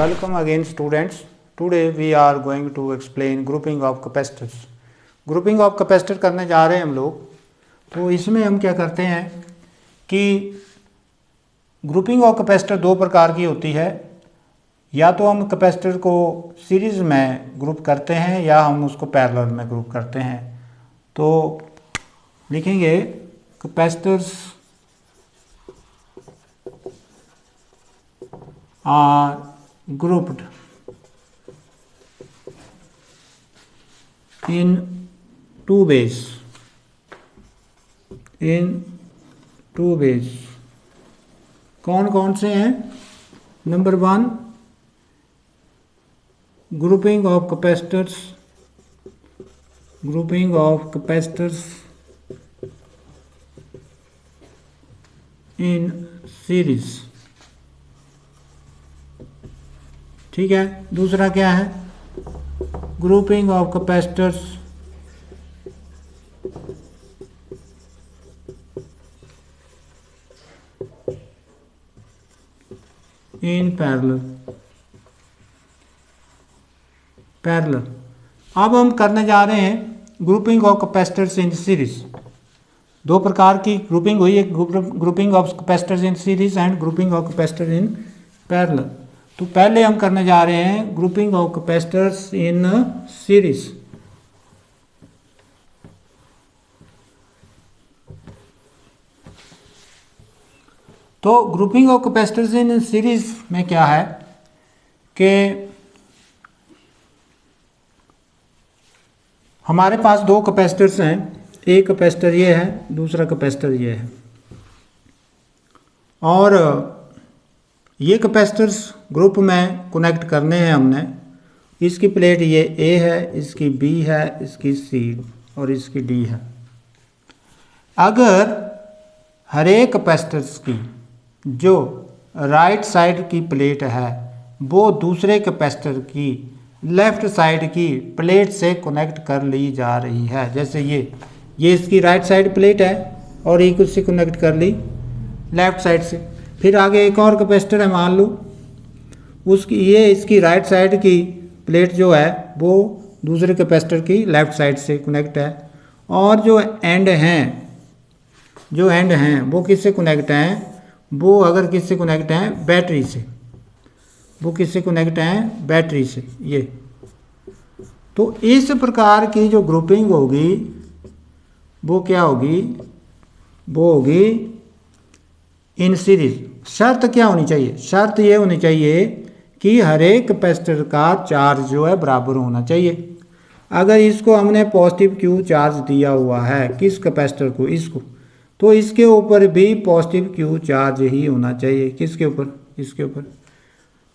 Welcome again students. Today we are going to explain grouping of capacitors. Grouping of capacitor करने जा रहे हैं हम लोग। तो इसमें हम क्या करते हैं कि ग्रुपिंग ऑफ कैपेसिटर दो प्रकार की होती है। या तो हम कैपेसिटर को सीरीज़ में ग्रुप करते हैं या हम उसको पैरेलल में ग्रुप करते हैं। तो लिखेंगे capacitors are grouped in two ways. कौन कौन से हैं? Number 1 grouping of capacitors in series। ठीक है। दूसरा क्या है? Grouping of capacitors in parallel. अब हम करने जा रहे हैं grouping of capacitors in series. दो प्रकार की ग्रुपिंग हुई, एक grouping of capacitors in series and grouping of capacitor in parallel. तो पहले हम करने जा रहे हैं grouping of capacitors in series. तो grouping of capacitors in series में क्या है कि हमारे पास दो कैपेसिटर्स हैं। एक कैपेसिटर ये है, दूसरा कैपेसिटर ये है। और ये कैपेसिटर्स ग्रुप में कनेक्ट करने हैं हमने। इसकी प्लेट ये ए है, इसकी बी है, इसकी सी और इसकी डी है। अगर हर एक कैपेसिटर्स की जो राइट साइड की प्लेट है वो दूसरे कैपेसिटर की लेफ्ट साइड की प्लेट से कनेक्ट कर ली जा रही है, जैसे ये इसकी राइट साइड प्लेट है और ये उससे कनेक्ट कर ली लेफ्ट साइड से। फिर आगे एक और कैपेसिटर है, मान लो उसकी इसकी राइट साइड की प्लेट जो है वो दूसरे कैपेसिटर की लेफ्ट साइड से कनेक्ट है। और जो एंड हैं वो किससे कनेक्ट हैं? वो अगर किससे कनेक्ट हैं? बैटरी से। वो किससे कनेक्ट हैं? बैटरी से। ये तो इस प्रकार की जो ग्रुपिंग होगी वो क्या होगी? वो होगी इन सीरीज। शर्त क्या होनी चाहिए? शर्त ये होनी चाहिए कि हर एक कैपेसिटर का चार्ज जो है बराबर होना चाहिए। अगर इसको हमने पॉजिटिव क्यू चार्ज दिया हुआ है, किस कैपेसिटर को? इसको, तो इसके ऊपर भी पॉजिटिव क्यू चार्ज ही होना चाहिए। किसके ऊपर? इसके ऊपर।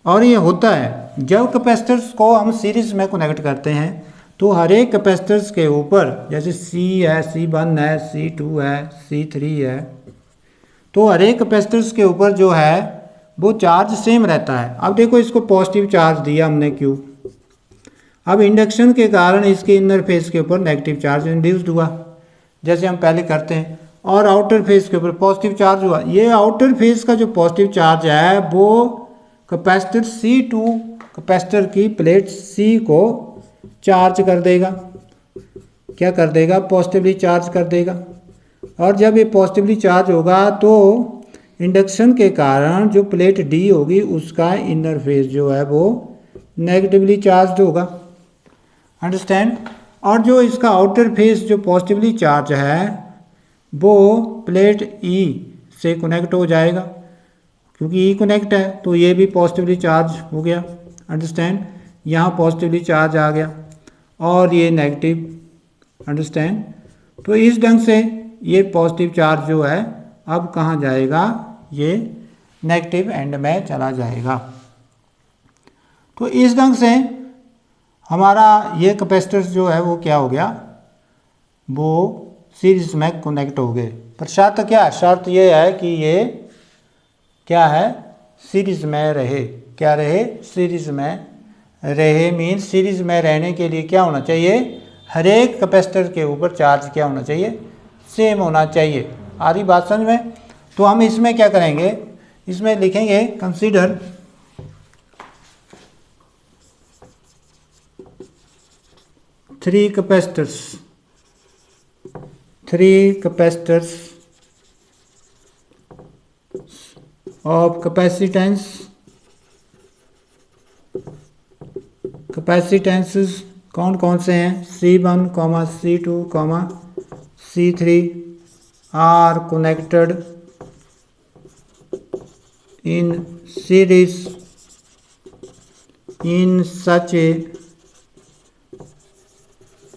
और ये होता है जब कैपेसिटर्स को हम सीरीज में कनेक्ट करते हैं तो हर एक कैपेसिटर्स के ऊपर, जैसे सी है, C1 है, C2 है, C3 है, तो हर एक कैपेसिटर्स के ऊपर जो है वो चार्ज सेम रहता है। अब देखो इसको पॉजिटिव चार्ज दिया हमने Q। अब इंडक्शन के कारण इसके इनर फेस के ऊपर नेगेटिव चार्ज इंड्यूस्ड हुआ, जैसे हम पहले करते हैं। और आउटर फेस के ऊपर पॉजिटिव चार्ज हुआ। ये आउटर फेस का जो पॉजिटिव चार्ज है वो कैपेसिटर C2 कैपेसिटर की प्लेट C को चार्ज कर देगा। क्या कर देगा? पॉजिटिवली चार्ज कर देगा। और जब ये पॉजिटिवली चार्ज होगा तो इंडक्शन के कारण जो प्लेट D होगी उसका इनर फेस जो है वो नेगेटिवली चार्ज होगा। अंडरस्टैंड? और जो इसका आउटर फेस जो पॉजिटिवली चार्ज है वो प्लेट E से कनेक्ट हो जाएगा, क्योंकि E कनेक्ट है तो ये भी पॉजिटिवली चार्ज हो गया। अंडरस्टैंड? यहाँ पॉजिटिवली चार्ज आ गया और ये नेगेटिव। अंडरस्टैंड? तो इस ढंग से ये पॉजिटिव चार्ज जो है अब कहाँ जाएगा? ये नेगेटिव एंड में चला जाएगा। तो इस ढंग से हमारा ये कैपेसिटर्स जो है वो क्या हो गया? वो सीरीज में कनेक्ट हो गए। पर शर्त क्या है? शर्त ये है कि ये क्या है? सीरीज में रहे। क्या रहे? सीरीज में रहे। मीन सीरीज में रहने के लिए क्या होना चाहिए? हर एक कैपेसिटर के ऊपर चार्ज क्या होना चाहिए? सेम होना चाहिए। आ रही बात समझ में? तो हम इसमें क्या करेंगे? इसमें लिखेंगे consider three capacitors of capacitances कौन कौन से हैं, C1, C2, C3 are connected in series in such a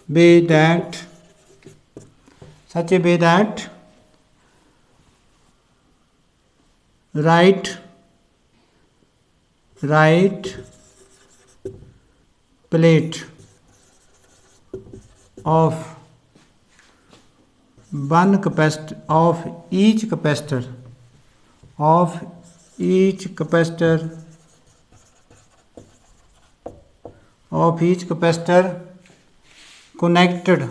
way that right plate of each capacitor connected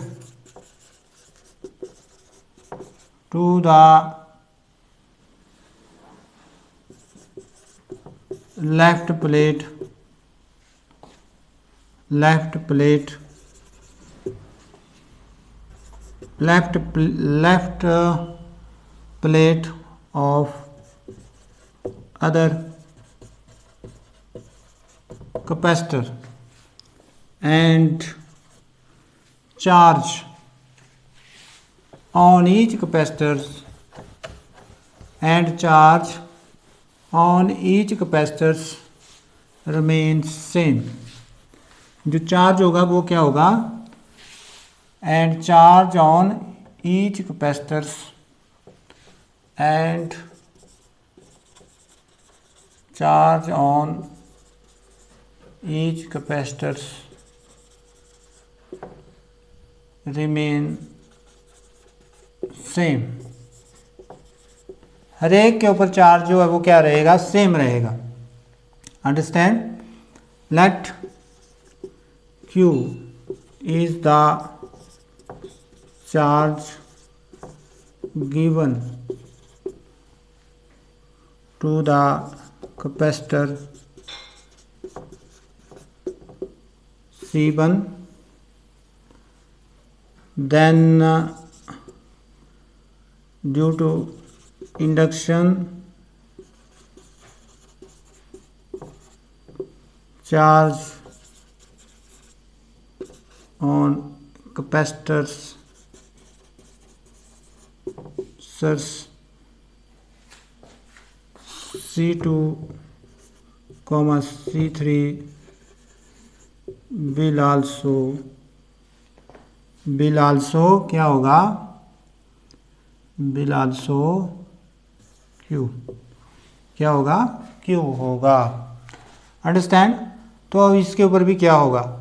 to the left plate of other capacitor and charge on each capacitor remains same। जो charge होगा वो क्या होगा, and charge on each capacitors remain same। हर एक के ऊपर charge जो है वो क्या रहेगा, सेम रहेगा। Understand. Let Q is the charge given to the capacitor C1, then due to induction charge on capacitors C2, C3 will also क्या होगा, will also Q क्या होगा, Q होगा। अंडरस्टैंड। तो अब इसके ऊपर भी क्या होगा,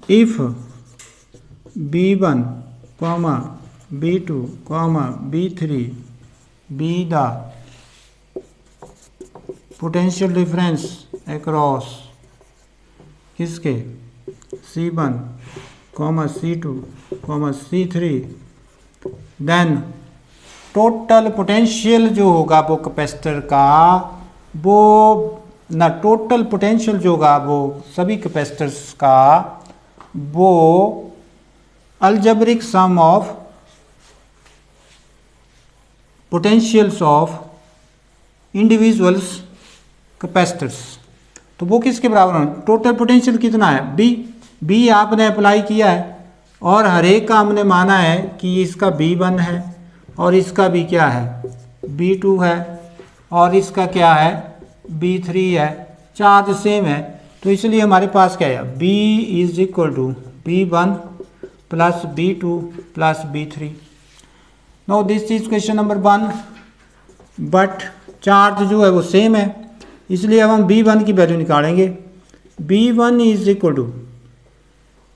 if B1, B2, B3 be the potential difference across किसके, C1, C2, C3, then total potential जो होगा वो कैपेसिटर का, वो ना टोटल पोटेंशियल जो होगा वो सभी कैपेसिटर्स का, वो algebraic sum of potentials of individuals capacitors. तो वो किसके बराबर होना, टोटल पोटेंशियल कितना है, बी आपने अप्लाई किया है और हर एक का हमने माना है कि इसका B1 है और इसका भी क्या है, B2 है और इसका क्या है, B3 है। चार्ज सेम है तो इसलिए हमारे पास क्या है, B is equal to B1 plus B2 plus B3। No this is question number 1, but charge जो है वो सेम है, इसलिए अब हम B1 की वैल्यू निकालेंगे। B1 is equal to,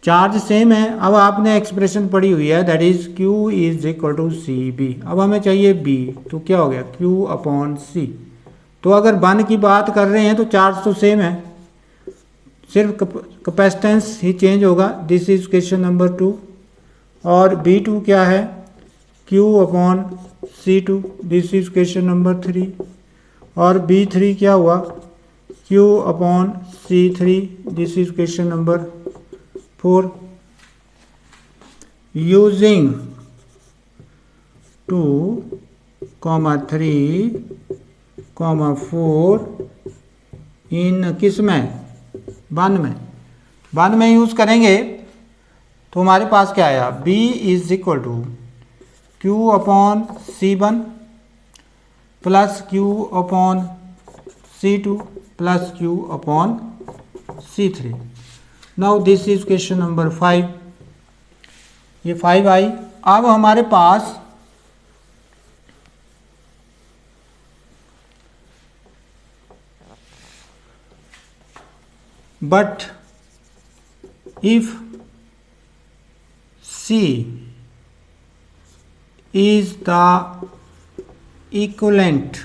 charge same है, अब आपने एक्सप्रेशन पढ़ी हुई है, that is Q is equal to CB। अब हमें चाहिए B, तो क्या हो गया, Q अपॉन C। तो अगर 1 की बात कर रहे हैं तो चार्ज तो सेम है, सिर्फ कैपेसिटेंस ही चेंज होगा। This is question number 2। और B2 क्या है, Q upon C2, this is question number 3। और B3 क्या हुआ, Q upon C3, this is question number 4 using 2, 3, 4 इन किस में, 1 में यूज़ करेंगे तो हमारे पास क्या आया, B is equal to Q upon C1 plus Q upon C2 plus Q upon C3। Now this is question number 5, ये 5 आई। अब हमारे पास but if C is the equivalent,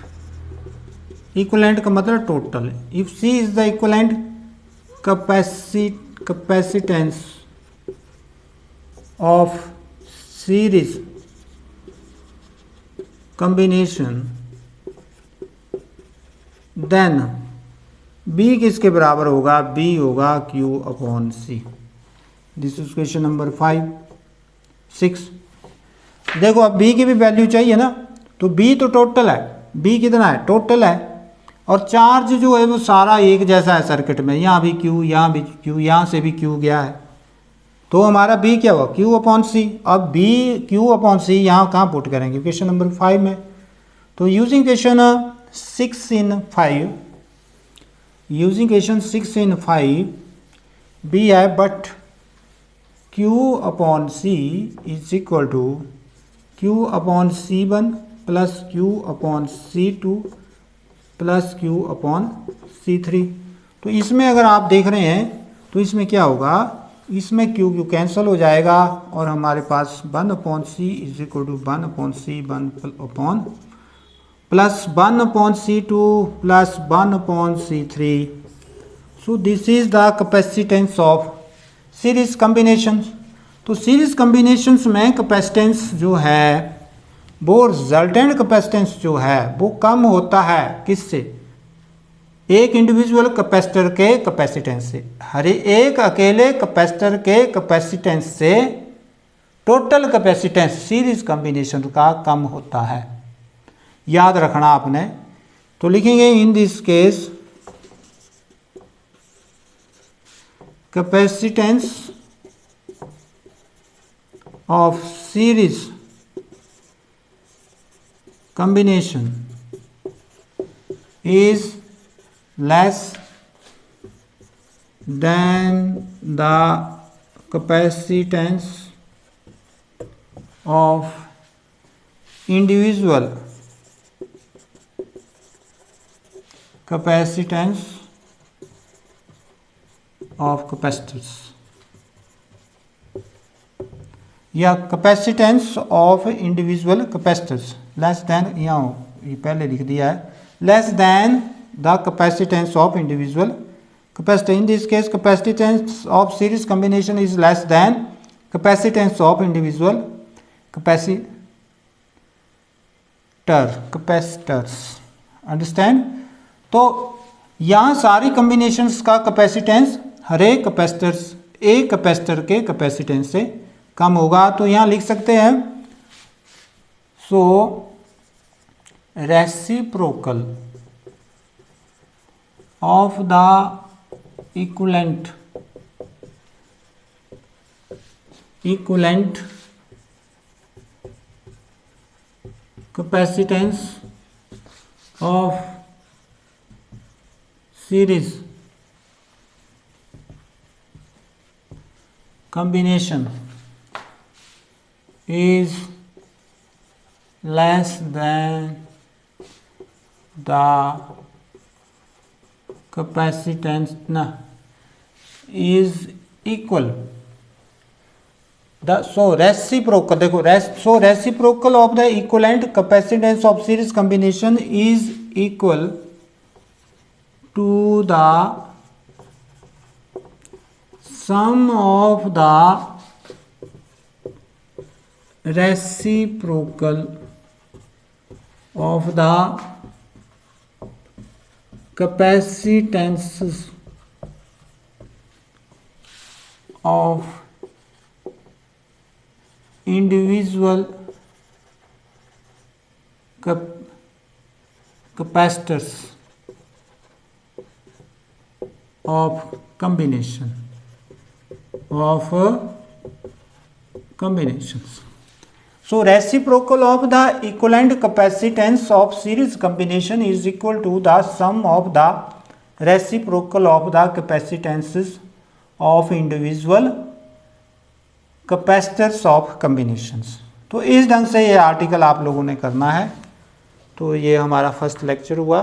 equivalent का मतलब total, if C is the equivalent capacitance of series combination, then B किसके बराबर होगा, B होगा Q upon C। This is question number 6। देखो अब B की भी वैल्यू चाहिए ना, तो B तो टोटल है, B कितना है, टोटल है, और चार्ज जो है वो सारा एक जैसा है सर्किट में, यहाँ भी Q, यहाँ भी Q, यहाँ से भी Q गया है, तो हमारा B क्या हुआ, Q अपॉन C। अब B Q अपॉन C यहाँ कहाँ पुट करेंगे, क्वेश्चन नंबर 5 में। तो using question 6 in 5, using question 6 in 5 B है but Q upon C is equal to Q upon C1 plus Q upon C2 plus Q upon C3। तो इसमें अगर आप देख रहे हैं तो इसमें क्या होगा, इसमें Q कैंसिल हो जाएगा और हमारे पास 1 upon C is equal to 1 upon C 1 upon plus 1 upon C2 plus 1 upon C3। So this is the capacitance of series combination. तो सीरीज कॉम्बिनेशंस में कैपेसिटेंस जो है वो रिजल्टेंट कैपेसिटेंस जो है वो कम होता है किससे, एक इंडिविजुअल कैपेसिटर के कैपेसिटेंस से, हर एक अकेले कैपेसिटर के कैपेसिटेंस से टोटल कैपेसिटेंस सीरीज कॉम्बिनेशन का कम होता है, याद रखना आपने। तो लिखेंगे in this case capacitance of series combination is less than the capacitance of individual capacitance of capacitors, या capacitance of individual capacitors less than, यहाँ ये पहले लिख दिया है, less than the capacitance of individual capacitor. In this case capacitance of series combination is less than capacitance of individual capacitors. Understand. तो यहाँ सारी कॉम्बिनेशंस का कैपेसिटेंस हर एक कैपेसिटर्स, एक कैपेसिटर के कैपेसिटेंस से कम होगा। तो यहाँ लिख सकते हैं so reciprocal of the equivalent capacitance of series combination is less than the capacitance is equal the so reciprocal, देखो so reciprocal of the equivalent capacitance of series combination is equal to the sum of the reciprocal of the capacitances of individual capacitors of combinations. So reciprocal of the equivalent capacitance of series combination is equal to the sum of the reciprocal of the capacitances of individual capacitors of combinations. तो इस ढंग से ये article आप लोगों ने करना है। तो ये हमारा फर्स्ट लेक्चर हुआ।